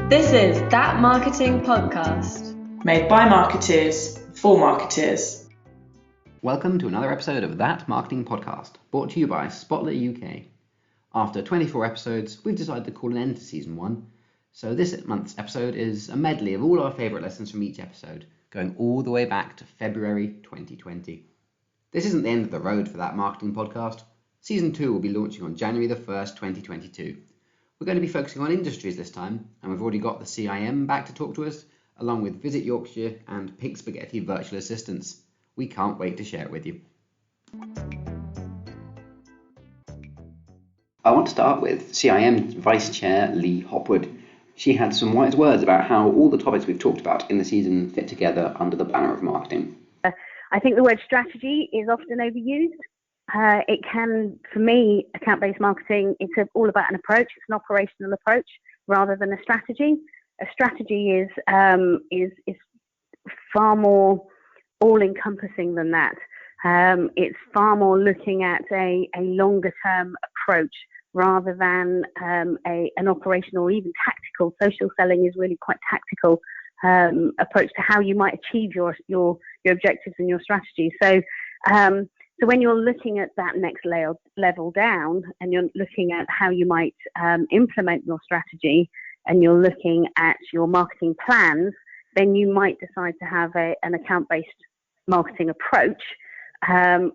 This is That Marketing Podcast. Made by marketers, for marketers. Welcome to another episode of That Marketing Podcast, brought to you by Spotlight UK. After 24 episodes, we've decided to call an end to Season 1. So this month's episode is a medley of all our favourite lessons from each episode, going all the way back to February 2020. This isn't the end of the road for That Marketing Podcast. Season 2 will be launching on January the 1st, 2022. We're going to be focusing on industries this time, and we've already got the CIM back to talk to us, along with Visit Yorkshire and Pink Spaghetti virtual assistants. We can't wait to share it with you. I want to start with CIM Vice Chair Lee Hopwood. She had some wise words about how all the topics we've talked about in the season fit together under the banner of marketing. I think the word strategy is often overused. It can, for me, account-based marketing, it's all about an approach. It's an operational approach rather than a strategy. A strategy is far more all-encompassing than that. It's far more looking at a longer-term approach rather than an operational or even tactical. Social selling is really quite tactical approach to how you might achieve your objectives and your strategy. So when you're looking at that next level down and you're looking at how you might implement your strategy and you're looking at your marketing plans, then you might decide to have an account-based marketing approach,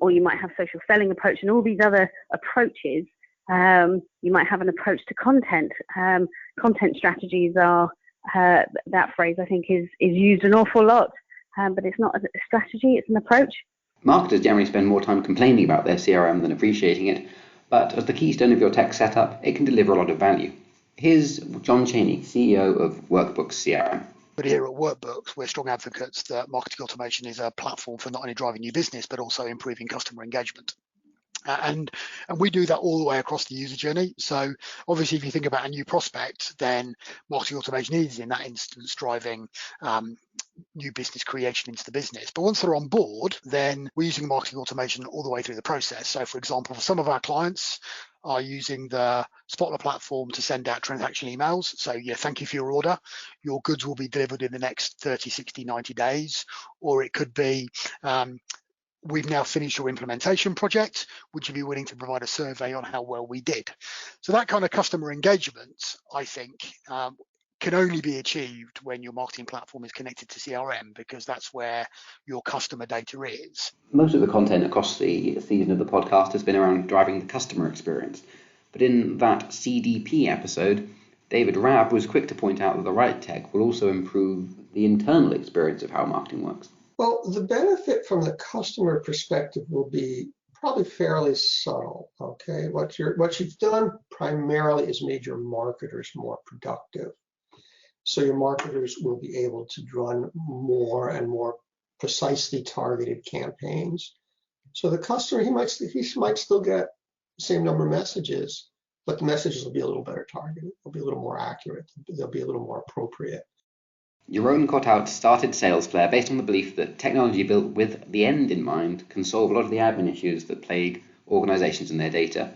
or you might have social selling approach and all these other approaches. You might have an approach to content. Content strategies are, that phrase I think is used an awful lot, but it's not a strategy, it's an approach. Marketers generally spend more time complaining about their CRM than appreciating it, but as the keystone of your tech setup, it can deliver a lot of value. Here's John Cheney, CEO of Workbooks CRM. But here at Workbooks, we're strong advocates that marketing automation is a platform for not only driving new business, but also improving customer engagement. And we do that all the way across the user journey. So obviously, if you think about a new prospect, then marketing automation is in that instance driving new business creation into the business. But once they're on board, then we're using marketing automation all the way through the process. So for example, some of our clients are using the Spotlight platform to send out transaction emails. So thank you for your order. Your goods will be delivered in the next 30, 60, 90 days. Or it could be, we've now finished your implementation project. Would you be willing to provide a survey on how well we did? So that kind of customer engagement, I think, can only be achieved when your marketing platform is connected to CRM, because that's where your customer data is. Most of the content across the season of the podcast has been around driving the customer experience. But in that CDP episode, David Rabb was quick to point out that the right tech will also improve the internal experience of how marketing works. Well, the benefit from the customer perspective will be probably fairly subtle, okay? What you've done primarily is made your marketers more productive. So your marketers will be able to run more and more precisely targeted campaigns. So the customer, he might still get the same number of messages, but the messages will be a little better targeted. They'll be a little more accurate. They'll be a little more appropriate. Jeroen Kothout started SalesFlare based on the belief that technology built with the end in mind can solve a lot of the admin issues that plague organizations and their data.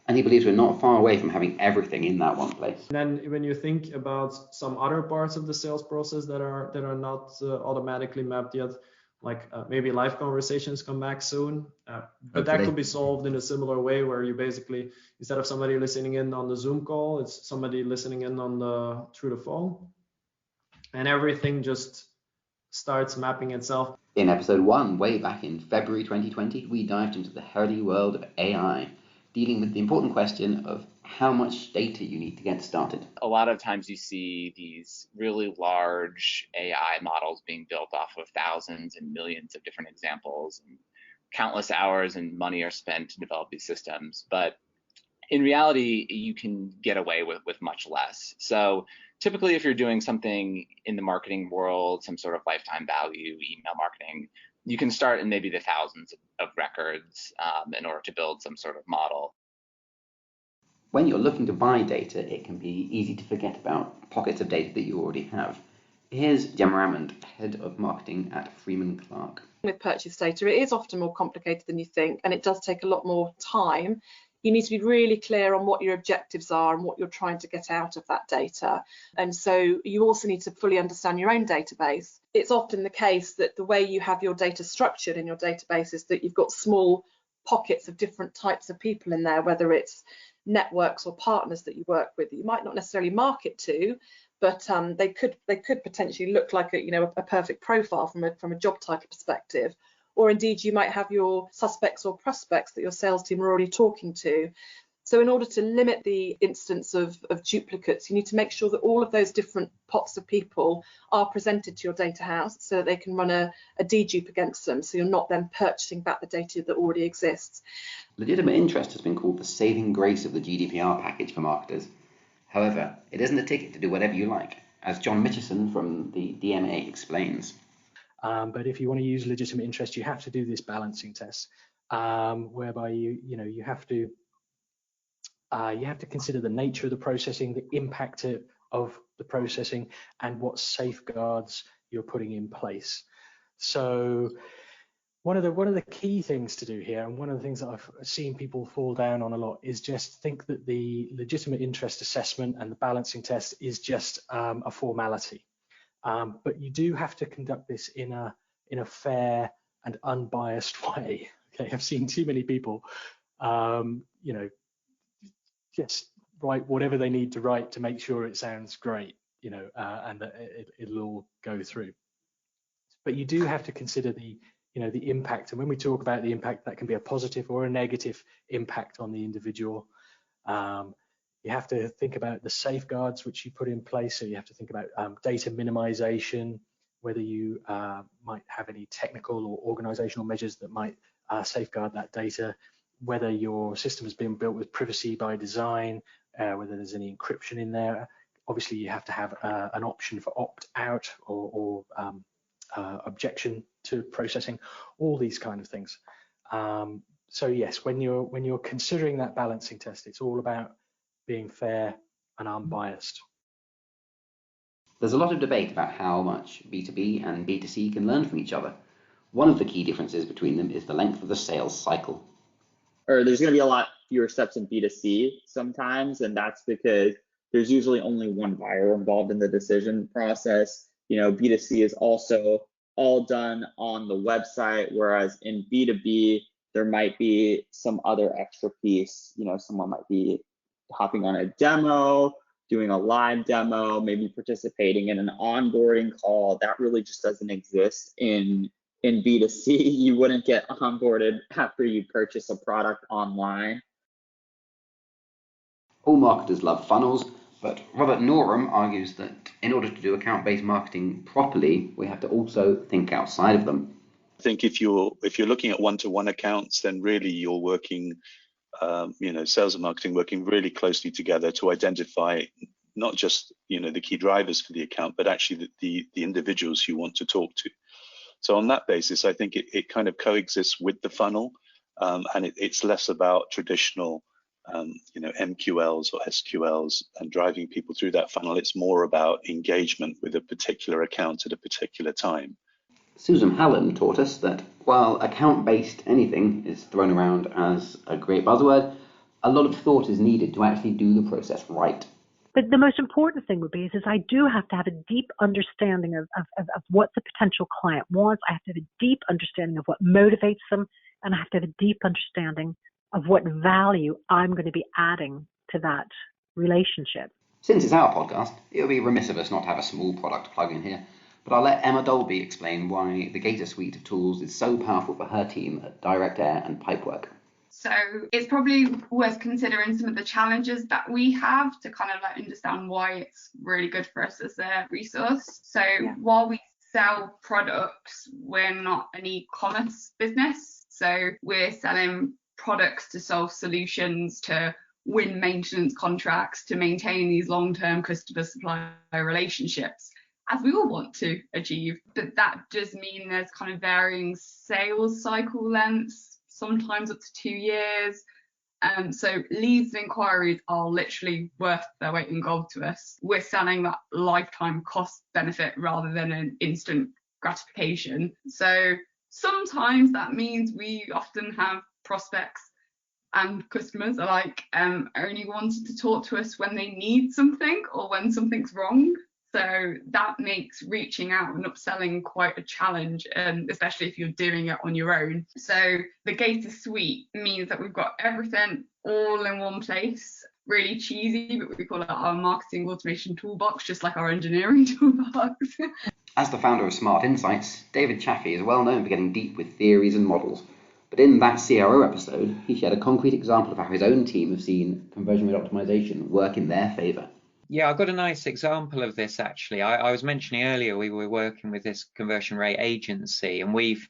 And he believes we're not far away from having everything in that one place. And then when you think about some other parts of the sales process that are not automatically mapped yet, like maybe live conversations come back soon, but that could be solved in a similar way, where you basically, instead of somebody listening in on the Zoom call, it's somebody listening in through the phone, and everything just starts mapping itself. In episode 1, way back in February 2020, we dived into the heady world of AI, dealing with the important question of how much data you need to get started. A lot of times you see these really large AI models being built off of thousands and millions of different examples, and countless hours and money are spent to develop these systems. But in reality, you can get away with much less. So typically, if you're doing something in the marketing world, some sort of lifetime value, email marketing, you can start in maybe the thousands of records in order to build some sort of model. When you're looking to buy data, it can be easy to forget about pockets of data that you already have. Here's Gemma Ammond, Head of Marketing at Freeman Clark. With purchase data, it is often more complicated than you think, and it does take a lot more time, you need to be really clear on what your objectives are and what you're trying to get out of that data. And so you also need to fully understand your own database. It's often the case that the way you have your data structured in your database is that you've got small pockets of different types of people in there, whether it's networks or partners that you work with that you might not necessarily market to, but they could potentially look like a perfect profile from a job title perspective. Or indeed you might have your suspects or prospects that your sales team are already talking to. So in order to limit the instance of duplicates, you need to make sure that all of those different pots of people are presented to your data house so that they can run a dedupe against them, so you're not then purchasing back the data that already exists. Legitimate interest has been called the saving grace of the GDPR package for marketers. However, it isn't a ticket to do whatever you like, as John Mitchison from the DMA explains. But if you want to use legitimate interest, you have to do this balancing test, whereby you have to consider the nature of the processing, the impact of the processing, and what safeguards you're putting in place. So one of the key things to do here, and one of the things that I've seen people fall down on a lot, is just think that the legitimate interest assessment and the balancing test is just a formality. But you do have to conduct this in a fair and unbiased way. Okay, I've seen too many people, just write whatever they need to write to make sure it sounds great, and that it'll all go through. But you do have to consider the impact, and when we talk about the impact, that can be a positive or a negative impact on the individual. You have to think about the safeguards which you put in place. So you have to think about data minimization, whether you might have any technical or organizational measures that might safeguard that data, whether your system has been built with privacy by design, whether there's any encryption in there. Obviously, you have to have an option for opt-out or objection to processing, all these kind of things. So yes, when you're considering that balancing test, it's all about being fair and unbiased. There's a lot of debate about how much B2B and B2C can learn from each other. One of the key differences between them is the length of the sales cycle. Or there's going to be a lot fewer steps in B2C sometimes, and that's because there's usually only one buyer involved in the decision process. B2C is also all done on the website, whereas in B2B, there might be some other extra piece. Someone might be hopping on a demo, doing a live demo, maybe participating in an onboarding call. That really just doesn't exist in B2C. You wouldn't get onboarded after you purchase a product online. All marketers love funnels, but Robert Norum argues that in order to do account-based marketing properly, we have to also think outside of them. I think if you're looking at one-to-one accounts, then really you're working sales and marketing working really closely together to identify not just the key drivers for the account, but actually the individuals you want to talk to. So on that basis, I think it kind of coexists with the funnel, and it's less about traditional MQLs or SQLs and driving people through that funnel. It's more about engagement with a particular account at a particular time. Susan Hallam taught us that while account-based anything is thrown around as a great buzzword, a lot of thought is needed to actually do the process right. But the most important thing would be is I do have to have a deep understanding of what the potential client wants. I have to have a deep understanding of what motivates them, and I have to have a deep understanding of what value I'm going to be adding to that relationship. Since it's our podcast, it would be remiss of us not to have a small product plug in here. But I'll let Emma Dolby explain why the Gator suite of tools is so powerful for her team at Direct Air and Pipework. So it's probably worth considering some of the challenges that we have to kind of understand why it's really good for us as a resource. So while we sell products, we're not an e-commerce business. So we're selling products to solve solutions, to win maintenance contracts, to maintain these long-term customer-supplier relationships, as we all want to achieve. But that does mean there's kind of varying sales cycle lengths, sometimes up to 2 years. So leads and inquiries are literally worth their weight in gold to us. We're selling that lifetime cost benefit rather than an instant gratification. So sometimes that means we often have prospects and customers alike only wanted to talk to us when they need something or when something's wrong. So that makes reaching out and upselling quite a challenge, especially if you're doing it on your own. So the Gator Suite means that we've got everything all in one place. Really cheesy, but we call it our marketing automation toolbox, just like our engineering toolbox. As the founder of Smart Insights, David Chaffee is well known for getting deep with theories and models. But in that CRO episode, he shared a concrete example of how his own team have seen conversion rate optimization work in their favour. Yeah, I've got a nice example of this actually. I was mentioning earlier we were working with this conversion rate agency, and we've,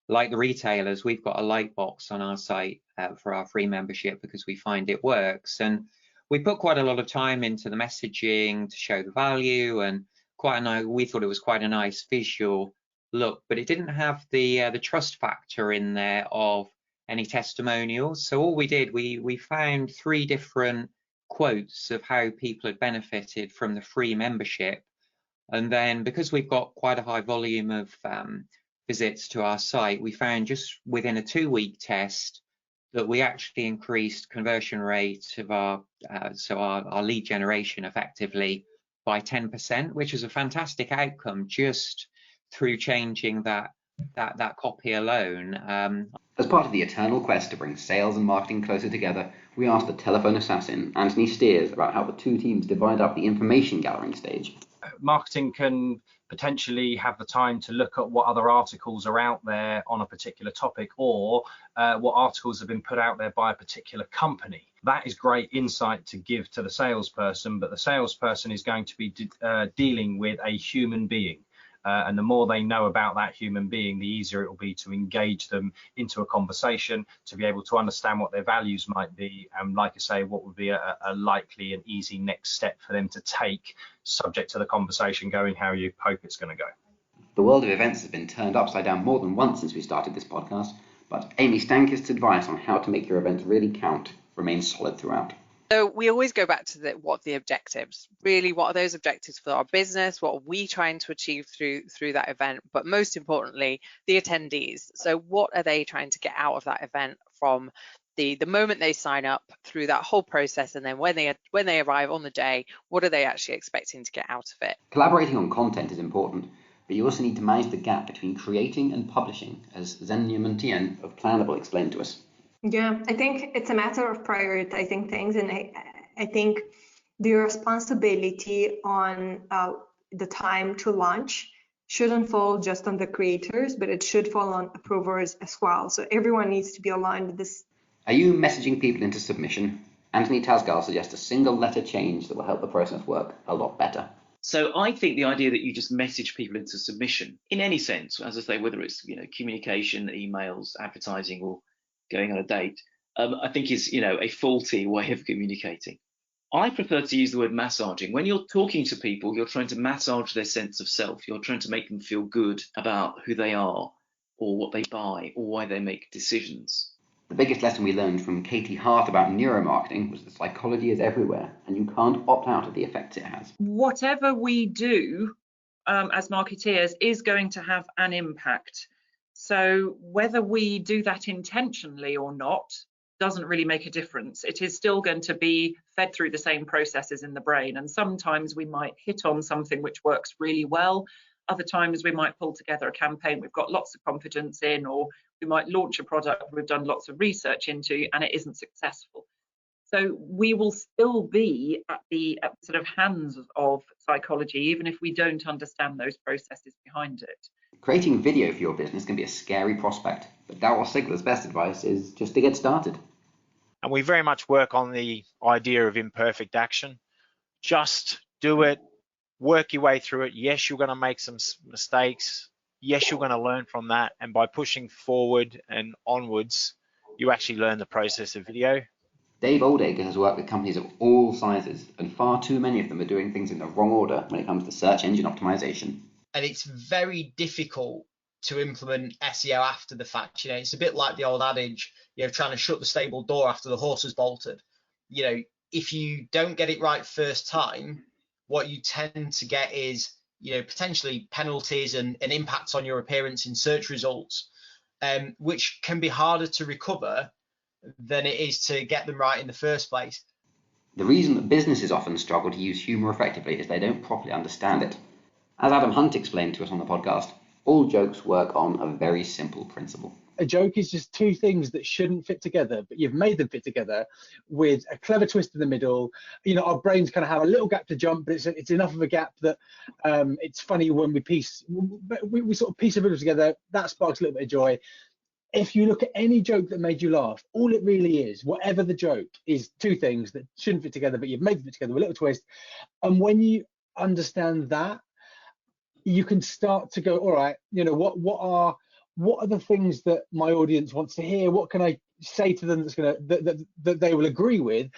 like the retailers, we've got a light box on our site for our free membership because we find it works. And we put quite a lot of time into the messaging to show the value, and we thought it was quite a nice visual look, but it didn't have the trust factor in there of any testimonials. So all we did, we found 3 different quotes of how people had benefited from the free membership, and then because we've got quite a high volume of visits to our site, we found just within a 2-week test that we actually increased conversion rate of our lead generation effectively by 10%, which is a fantastic outcome just through changing that copy alone. As part of the eternal quest to bring sales and marketing closer together, we asked the telephone assassin, Anthony Steers, about how the 2 teams divide up the information gathering stage. Marketing can potentially have the time to look at what other articles are out there on a particular topic, or what articles have been put out there by a particular company. That is great insight to give to the salesperson, but the salesperson is going to be dealing with a human being. And the more they know about that human being, the easier it will be to engage them into a conversation, to be able to understand what their values might be, and like I say, what would be a likely and easy next step for them to take, subject to the conversation going how you hope it's going to go. The world of events has been turned upside down more than once since we started this podcast, but Amy Stankist's advice on how to make your events really count remains solid throughout. So we always go back to what the objectives, really, what are those objectives for our business? What are we trying to achieve through that event? But most importantly, the attendees. So what are they trying to get out of that event from the moment they sign up through that whole process, and then when they arrive on the day, what are they actually expecting to get out of it? Collaborating on content is important, but you also need to manage the gap between creating and publishing, as Zhen Tien of Planable explained to us. Yeah, I think it's a matter of prioritizing things, and I think the responsibility on the time to launch shouldn't fall just on the creators, but it should fall on approvers as well. So everyone needs to be aligned with this. Are you messaging people into submission? Anthony Tasgal suggests a single letter change that will help the process work a lot better. So I think the idea that you just message people into submission in any sense, as I say, whether it's communication, emails, advertising, or going on a date, I think is a faulty way of communicating. I prefer to use the word massaging. When you're talking to people, you're trying to massage their sense of self. You're trying to make them feel good about who they are, or what they buy, or why they make decisions. The biggest lesson we learned from Katie Hart about neuromarketing was that psychology is everywhere, and you can't opt out of the effects it has. Whatever we do as marketeers is going to have an impact. So whether we do that intentionally or not doesn't really make a difference. It is still going to be fed through the same processes in the brain. And sometimes we might hit on something which works really well. Other times we might pull together a campaign we've got lots of confidence in, or we might launch a product we've done lots of research into and it isn't successful. So we will still be at the sort of hands of psychology, even if we don't understand those processes behind it. Creating video for your business can be a scary prospect, but Darryl Sigler's best advice is just to get started. And we very much work on the idea of imperfect action. Just do it, work your way through it. Yes, you're going to make some mistakes. Yes, you're going to learn from that. And by pushing forward and onwards, you actually learn the process of video. Dave Oldacre has worked with companies of all sizes, and far too many of them are doing things in the wrong order when it comes to search engine optimization. And it's very difficult to implement SEO after the fact. It's a bit like the old adage, trying to shut the stable door after the horse has bolted. If you don't get it right first time, what you tend to get is, potentially penalties and impacts on your appearance in search results, which can be harder to recover than it is to get them right in the first place. The reason that businesses often struggle to use humour effectively is they don't properly understand it. As Adam Hunt explained to us on the podcast, all jokes work on a very simple principle. A joke is just two things that shouldn't fit together, but you've made them fit together with a clever twist in the middle. You know, our brains kind of have a little gap to jump, but it's enough of a gap that it's funny when we sort of piece the riddle together. That sparks a little bit of joy. If you look at any joke that made you laugh, all it really is, whatever the joke, is two things that shouldn't fit together, but you've made them fit together with a little twist. And when you understand that, you can start to go, all right, you know, what are the things that my audience wants to hear? What can I say to them that they will agree with?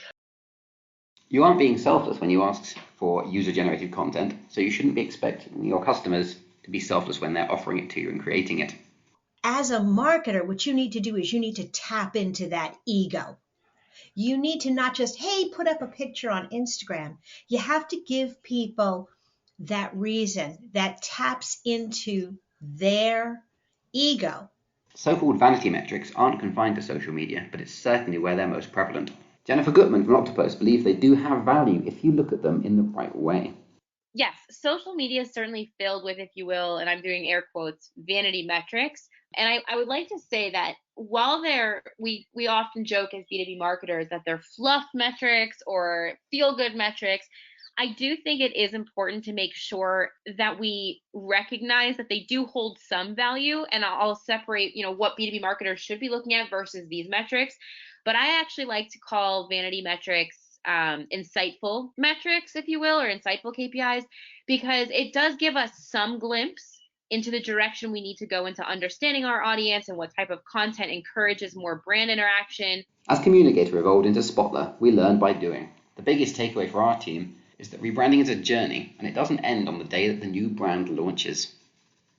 You aren't being selfless when you ask for user-generated content, so you shouldn't be expecting your customers to be selfless when they're offering it to you and creating it. As a marketer, what you need to do is you need to tap into that ego. You need to not just, hey, put up a picture on Instagram. You have to give people that reason that taps into their ego. So-called vanity metrics aren't confined to social media, but it's certainly where they're most prevalent. Jennifer Gutman from Octopus believes they do have value if you look at them in the right way. Yes, social media is certainly filled with, if you will, and I'm doing air quotes, vanity metrics. And I would like to say that while we often joke as B2B marketers that they're fluff metrics or feel-good metrics, I do think it is important to make sure that we recognize that they do hold some value, and I'll separate, you know, what B2B marketers should be looking at versus these metrics. But I actually like to call vanity metrics insightful metrics, if you will, or insightful KPIs, because it does give us some glimpse into the direction we need to go into understanding our audience and what type of content encourages more brand interaction. As Communicator evolved into Spotler, we learned by doing. The biggest takeaway for our team is that rebranding is a journey, and it doesn't end on the day that the new brand launches.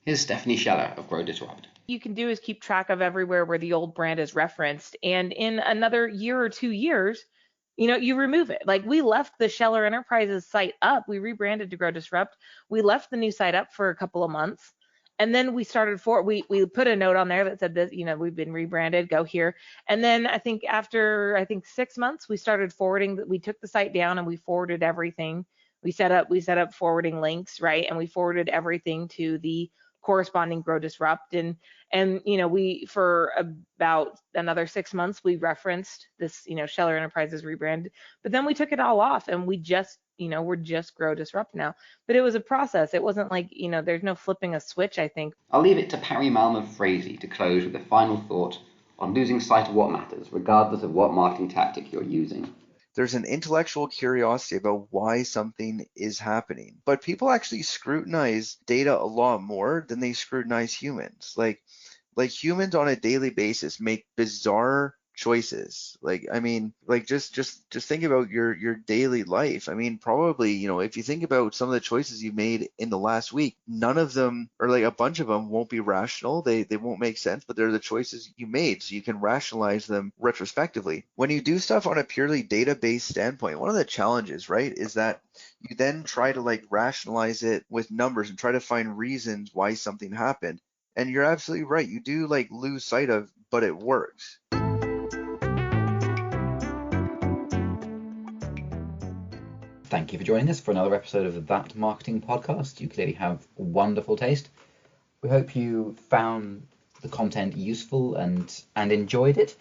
Here's Stephanie Scheller of Grow Disrupt. You can do is keep track of everywhere where the old brand is referenced, and in another year or 2 years, you know, you remove it. Like, we left the Scheller Enterprises site up. We rebranded to Grow Disrupt. We left the new site up for a couple of months. And then we started we put a note on there that said that, you know, we've been rebranded, go here. And then after 6 months, we started forwarding. We took the site down and we forwarded everything. We set up forwarding links, right? And we forwarded everything to the corresponding Grow Disrupt. And you know, we, for about another 6 months, we referenced this, you know, Scheller Enterprises rebrand, but then we took it all off and we just, you know, we're just Grow Disrupt now. But it was a process. It wasn't like, you know, there's no flipping a switch, I think. I'll leave it to Parry Malmer-Frazee to close with a final thought on losing sight of what matters, regardless of what marketing tactic you're using. There's an intellectual curiosity about why something is happening, but people actually scrutinize data a lot more than they scrutinize humans. Like humans on a daily basis make bizarre choices. Just think about your daily life. I mean, probably, you know, if you think about some of the choices you made in the last week, none of them, or like a bunch of them, won't be rational. They won't make sense, but they're the choices you made, so you can rationalize them retrospectively. When you do stuff on a purely data-based standpoint, one of the challenges, right, is that you then try to like rationalize it with numbers and try to find reasons why something happened. And you're absolutely right. You do like lose sight of, but it works. Thank you for joining us for another episode of That Marketing Podcast. You clearly have wonderful taste. We hope you found the content useful and enjoyed it.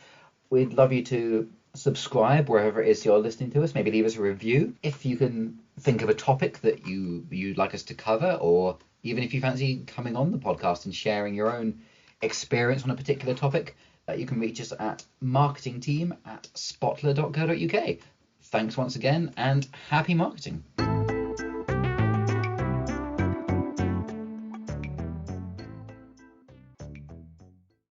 We'd love you to subscribe wherever it is you're listening to us. Maybe leave us a review. If you can think of a topic that you'd like us to cover, or even if you fancy coming on the podcast and sharing your own experience on a particular topic, you can reach us at marketingteam@spotler.co.uk. Thanks once again, and happy marketing.